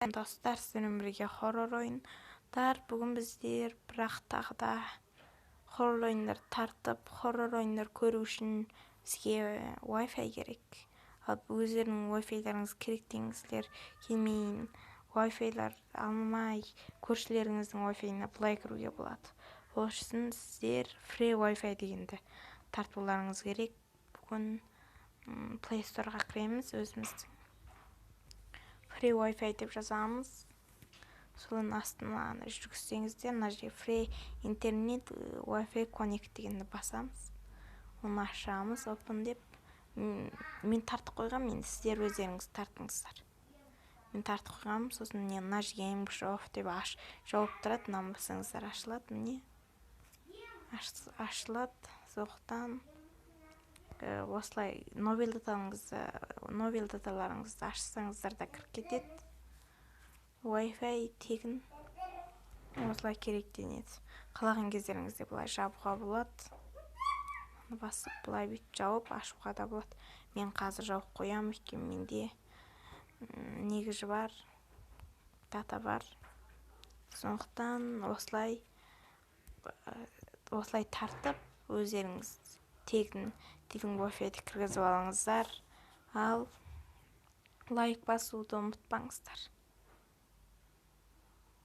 Достар, сіздермен бірге хоррор ойындар. Бүгін біздер бірақ тағы да хоррор ойындар тартып, хоррор ойындар көру үшін бізге Wi-Fi керек. Ал өздерінің Wi-Fi-ларыңыз керек деңіздер, келмейін, Wi-Fi-лар алмай, көршілеріңіздің Wi-Fi-на былай кіруге болады. Ол үшін сіздер Free Wi-Fi дегенді тартуларыңыз керек. Бүгін Play Store-ға кіреміз, өзіміздің Free Wi-Fi деп жазамыз. Соның астына жүргізсеңіздер, мына жерге Free Internet Wi-Fi Connect дегенді басамыз. Оны ашамыз, open деп. Мен тартып қойғам, енді сіздер өздеріңіз тартыңыздар. Мен тартып қойғам, сосын мына жерге Microsoft деп жауып тұрады, мынаны бассаңыздар ашылады, міне. Ашылады, соқтан осылай новел даталарыңызды ашсаңыздар да кіріп кетеді. Wi-Fi тегін осылай керектенеді. Қалаған кездеріңізде бұлай жабуға болады. Басып, бұлай бүйтіп жауып, ашуға да болады. Мен қазір жауып қоям, өйткені менде негізі бар, дата бар. Сондықтан осылай тартып, өздеріңіз тегін Wi-Fi-ді кіргізіп алыңыздар. Ал лайк басуды ұмытпаңыздар.